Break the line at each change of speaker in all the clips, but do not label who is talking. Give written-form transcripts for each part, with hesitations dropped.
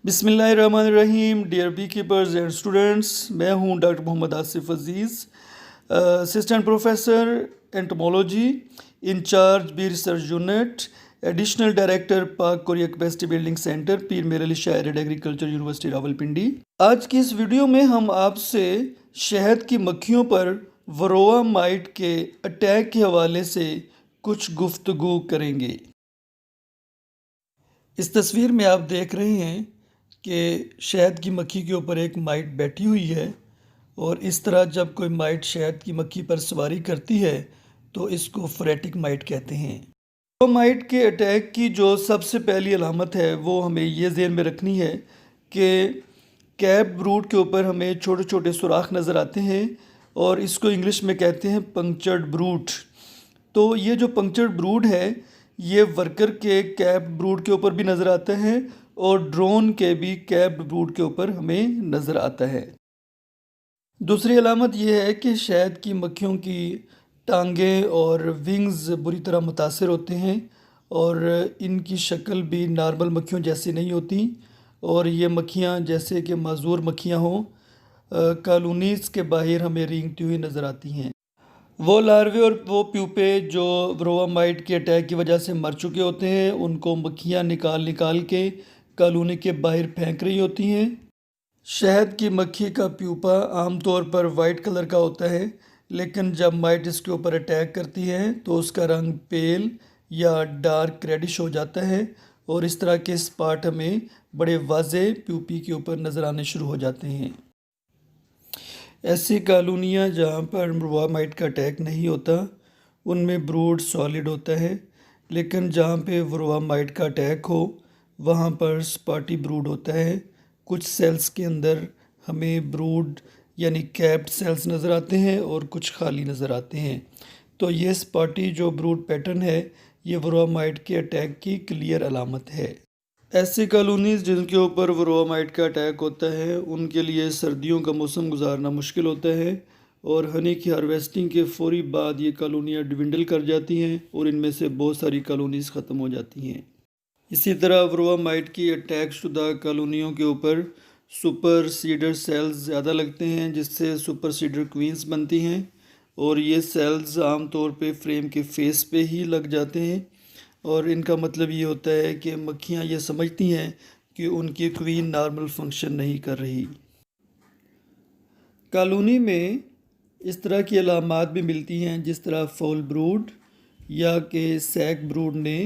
बिस्मिल्लाहिर्रहमानिर्रहीम। Dear bee keepers and students, मैं हूं doctor Mohammad Asif Aziz, assistant professor entomology, in charge bee research unit, additional director Pak Korea capacity building centre, Pir Mehr Ali शायर agriculture university Rawalpindi. आज की इस वीडियो में हम आपसे शहद की मक्खियों पर वरोआ माइट के अटैक के हवाले से कुछ गुफ्तगू करेंगे। इस तस्वीर में आप देख रहे हैं कि शहद की मक्खी के ऊपर एक माइट बैठी हुई है, और इस तरह जब कोई माइट शहद की मक्खी पर सवारी करती है तो इसको फ्रेटिक माइट कहते हैं। तो माइट के अटैक की जो सबसे पहली अलामत है वो हमें ये ज़हन में रखनी है कि कैप ब्रूड के ऊपर हमें छोटे छोटे सुराख नज़र आते हैं, और इसको इंग्लिश में कहते हैं पंक्चर्ड ब्रूड। तो ये जो पंक्चर्ड ब्रूड है ये वर्कर के कैप ब्रूड के ऊपर भी नज़र आता है और ड्रोन के भी कैप ब्रूड के ऊपर हमें नज़र आता है। दूसरी अलामत यह है कि शहद की मक्खियों की टांगें और विंग्स बुरी तरह मुतासर होते हैं, और इनकी शक्ल भी नॉर्मल मक्खियों जैसी नहीं होती, और ये मक्खियाँ जैसे कि माजूर मक्खियाँ हों, कॉलोनीज़ के बाहर हमें रेंगती हुई नज़र आती हैं। वो लार्वे और वो प्यूपे जो वरोआ माइट के अटैक की वजह से मर चुके होते हैं, उनको मक्खियाँ निकाल निकाल के कॉलोनी के बाहर फेंक रही होती हैं। शहद की मक्खी का प्यूपा आमतौर पर वाइट कलर का होता है, लेकिन जब माइट इसके ऊपर अटैक करती है तो उसका रंग पेल या डार्क रेडिश हो जाता है, और इस तरह के स्पॉट हमें बड़े वाज़े प्यूपी के ऊपर नज़र आने शुरू हो जाते हैं। ऐसी कॉलोनियाँ जहाँ पर वरोआ माइट का अटैक नहीं होता उनमें ब्रूड सॉलिड होता है, लेकिन जहाँ पे वरोआ माइट का अटैक हो वहाँ पर स्पॉटी ब्रूड होता है। कुछ सेल्स के अंदर हमें ब्रूड यानी कैप्ड सेल्स नज़र आते हैं और कुछ खाली नज़र आते हैं। तो ये स्पॉटी जो ब्रूड पैटर्न है ये वरोआ माइट के अटैक की क्लियर अलामत है। ऐसी कॉलोनीज़ जिनके ऊपर वरोआ माइट का अटैक होता है उनके लिए सर्दियों का मौसम गुजारना मुश्किल होता है, और हनी की हार्वेस्टिंग के फौरी बाद ये कॉलोनियाँ डिविंडल कर जाती हैं और इनमें से बहुत सारी कॉलोनीज़ ख़त्म हो जाती हैं। इसी तरह वरोआ माइट की अटैक शुदा कॉलोनियों के ऊपर सुपर सीडर सेल्स ज़्यादा लगते हैं, जिससे सुपर सीडर क्वींस बनती हैं, और ये सेल्स आमतौर पे फ्रेम के फेस पे ही लग जाते हैं, और इनका मतलब ये होता है कि मक्खियाँ ये समझती हैं कि उनकी क्वीन नॉर्मल फंक्शन नहीं कर रही। कॉलोनी में इस तरह की अलामात भी मिलती हैं, जिस तरह फॉल ब्रूड या कि सैक ब्रूड ने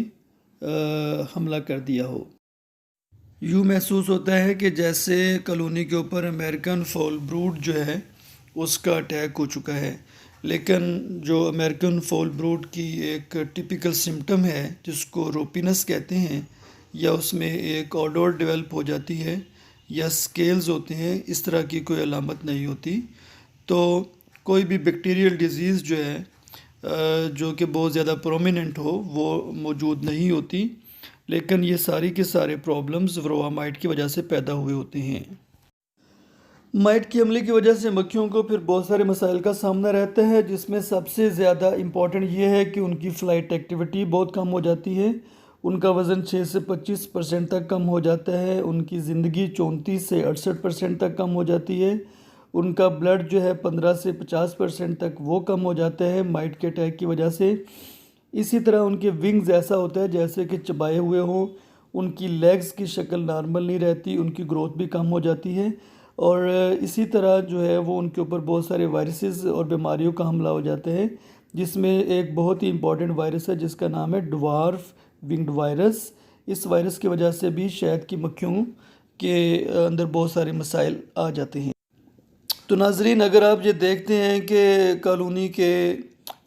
हमला कर दिया हो। यूँ महसूस होता है कि जैसे कॉलोनी के ऊपर अमेरिकन फॉल ब्रूड जो है उसका अटैक हो चुका है, लेकिन जो अमेरिकन फॉल ब्रूड की एक टिपिकल सिम्टम है जिसको रोपिनस कहते हैं, या उसमें एक ऑडोर डेवलप हो जाती है या स्केल्स होते हैं, इस तरह की कोई अलामत नहीं होती। तो कोई भी बैक्टीरियल डिजीज़ जो है जो कि बहुत ज़्यादा प्रोमिनेंट हो वो मौजूद नहीं होती, लेकिन ये सारी के सारे प्रॉब्लम्स वरोआ माइट की वजह से पैदा हुए होते हैं। माइट के हमले की वजह से मक्खियों को फिर बहुत सारे मसाइल का सामना रहता है, जिसमें सबसे ज़्यादा इम्पॉर्टेंट ये है कि उनकी फ़्लाइट एक्टिविटी बहुत कम हो जाती है। उनका वज़न 6 से 25% तक कम हो जाता है। उनकी ज़िंदगी 34 से 68% तक कम हो जाती है। उनका ब्लड जो है 15 से 50% तक वो कम हो जाता है माइट के अटैक की वजह से। इसी तरह उनके विंग्स ऐसा होता है जैसे कि चबाए हुए हों। उनकी लेग्स की शक्ल नॉर्मल नहीं रहती, उनकी ग्रोथ भी कम हो जाती है, और इसी तरह जो है वो उनके ऊपर बहुत सारे वायरसेस और बीमारियों का हमला हो जाता है, जिसमें एक बहुत ही इम्पॉर्टेंट वायरस है जिसका नाम है ड्वार्फ विंग्ड वायरस। इस वायरस की वजह से भी शहद की मक्खियों के अंदर बहुत सारे मसाइल आ जाते हैं। तो नाजरीन, अगर आप ये देखते हैं कि कॉलोनी के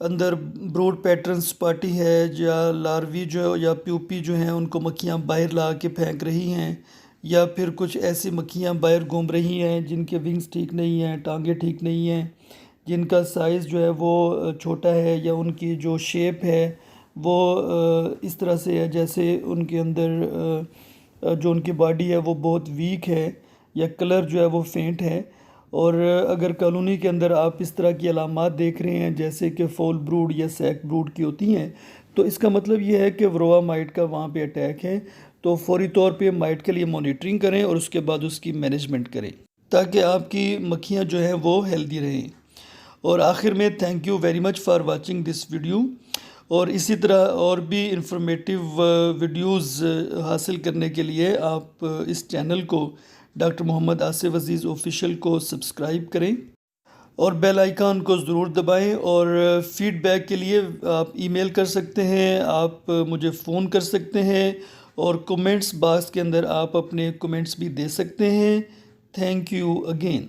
अंदर ब्रूड पैटर्न स्पॉटी है या लार्वी जो या प्यूपी जो हैं उनको मक्खियाँ बाहर ला के फेंक रही हैं, या फिर कुछ ऐसी मक्खियाँ बाहर घूम रही हैं जिनके विंग्स ठीक नहीं हैं, टांगे ठीक नहीं हैं, जिनका साइज़ जो है वो छोटा है, या उनकी जो शेप है वो इस तरह से है जैसे उनके अंदर जो उनकी बॉडी है वो बहुत वीक है, या कलर जो है वो फेंट है। और अगर कॉलोनी के अंदर आप इस तरह की अलामात देख रहे हैं जैसे कि फॉल ब्रूड या सैक ब्रूड की होती हैं, तो इसका मतलब ये है कि वरोआ माइट का वहाँ पे अटैक है। تو فوری طور پہ مائٹ کے لیے مانیٹرنگ کریں اور اس کے بعد اس کی مینجمنٹ کریں تاکہ آپ کی مکھیاں جو ہیں وہ ہیلدی رہیں۔ اور آخر میں thank you very much for watching this video, اور اسی طرح اور بھی انفارمیٹیو ویڈیوز حاصل کرنے کے لیے آپ اس چینل کو ڈاکٹر محمد آصف عزیز آفیشیل کو سبسکرائب کریں اور بیل آئیکن کو ضرور دبائیں، اور فیڈ بیک کے لیے آپ ای میل کر سکتے ہیں، آپ مجھے فون کر سکتے ہیں، اور کومنٹس باکس کے اندر آپ اپنے کومنٹس بھی دے سکتے ہیں۔ Thank you again.